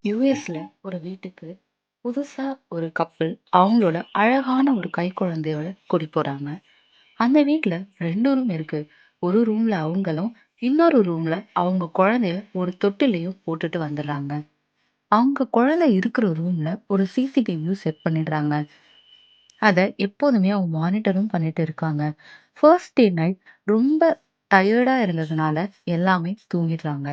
யுஎஸ்ல ஒரு வீட்டுக்கு புதுசா ஒரு கப்பல் அவங்களோட அழகான ஒரு கைக்குழந்தையோட குடி போறாங்க. அந்த வீட்ல 2 ரூம் இருக்கு. ஒரு ரூம்ல அவங்களும், இன்னொரு ரூம்ல அவங்க குழந்தைய ஒரு தொட்டிலையும் போட்டுட்டு வந்துடுறாங்க. அவங்க குழந்தை இருக்கிற ரூம்ல ஒரு சிசிடிவியும் செட் பண்ணிடுறாங்க. அத எப்போதுமே அவங்க மானிட்டரும் பண்ணிட்டு இருக்காங்க. ஃபர்ஸ்ட் டே நைட் ரொம்ப டயர்டா இருந்ததுனால எல்லாமே தூங்கிடுறாங்க.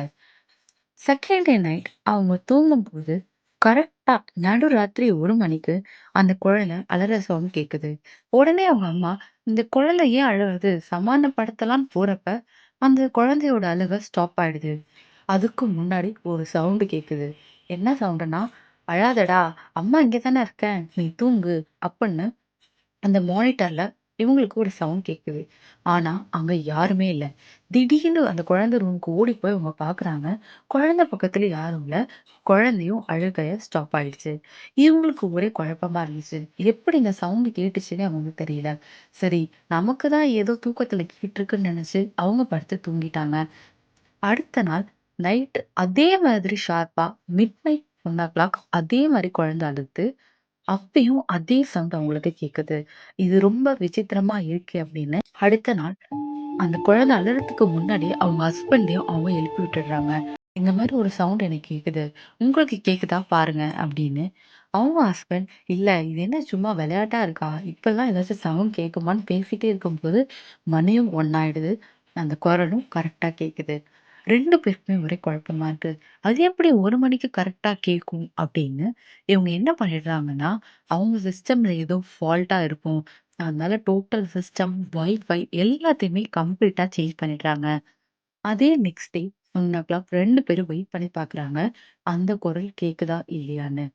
செகண்ட் டே நைட் அவங்க தூங்கும்போது, கரெக்ட்டா நடுராத்திரி 1 மணிக்கு அந்த குழந்தை அலற சவுண்ட் கேட்குது. உடனே அவங்க அம்மா, இந்த குழந்தை ஏன் அழுவுது? சமாதானப்படுத்தலான்னு போறப்ப, அந்த குழந்தையோட அழுகை ஸ்டாப் ஆயிடுது. அதுக்கு முன்னாடி ஒரு சவுண்ட் கேட்குது. என்ன சவுண்டுன்னா, "அழாதடா! அம்மா இங்க தானே இருக்கேன். நீ தூங்கு" அப்படின்னு அந்த மானிட்டர்ல இவங்களுக்கு ஒரு சவுண்ட் கேட்குது. ஆனா, அங்க யாருமே இல்ல. திடீர்னு அந்த குழந்தை ரூமுக்கு ஓடி போய் இவங்க பார்க்குறாங்க. குழந்தை பக்கத்துல யாரும் இல்ல. குழந்தையும் அழுகைய ஸ்டாப் ஆயிடுச்சு. இவங்களுக்கு ஒரே குழப்பமா இருந்துச்சு. எப்படி இந்த சவுண்ட் கேட்டுச்சுன்னே அவங்களுக்கு தெரியல. சரி, நமக்கு தான் ஏதோ தூக்கத்துல கேட்டுருக்குன்னு நெனச்சு அவங்க படுத்து தூங்கிட்டாங்க. அடுத்த நாள் நைட் அதே மாதிரி ஷார்ப்பா மிட்நைட் 1:00 அதே மாரி குழந்தை அழுது அப்பயும் அதே சவுண்ட் அவங்களுக்கு கேக்குது. இது ரொம்ப விசித்திரமா இருக்கே அப்படின்னு, அடுத்த நாள் அந்த குழந்தை அழறதுக்கு முன்னாடியே அவங்க ஹஸ்பண்டையும் அவங்க எழுப்பி விட்டுடுறாங்க. இந்த மாரி ஒரு சவுண்ட் எனக்கு கேக்குது. உங்களுக்கு கேக்குதா பாருங்க அப்படின்னு. அவங்க ஹஸ்பண்ட், இல்ல இது என்ன சும்மா விளையாட்டா இருக்கா? இப்பல்லாம் ஏதாச்சும் சவுண்ட் கேட்குமான்னு பேசிட்டே இருக்கும்போது மணியும் 1 ஆயிடுது. அந்த குரலும் கரெக்ட்டா கேக்குது. 2 பேருக்குமே ஒரே குழப்பமா இருக்கு. அது எப்படி 1 மணிக்கு கரெக்ட்டா கேட்கும் அப்படின்னு இவங்க என்ன பண்ணிடுறாங்கன்னா, அவங்க சிஸ்டம்ல ஏதோ ஃபால்ட்டா இருக்கும். அதனால டோட்டல் சிஸ்டம், வைஃபை எல்லாத்தையுமே கம்ப்ளீட்டா சேஞ்ச் பண்ணிடுறாங்க. அதே நெக்ஸ்ட் டே 1:00 2 பேரும் வெயிட் பண்ணி பார்க்குறாங்க. அந்த குரல் கேக்குதா இல்லையான்னு.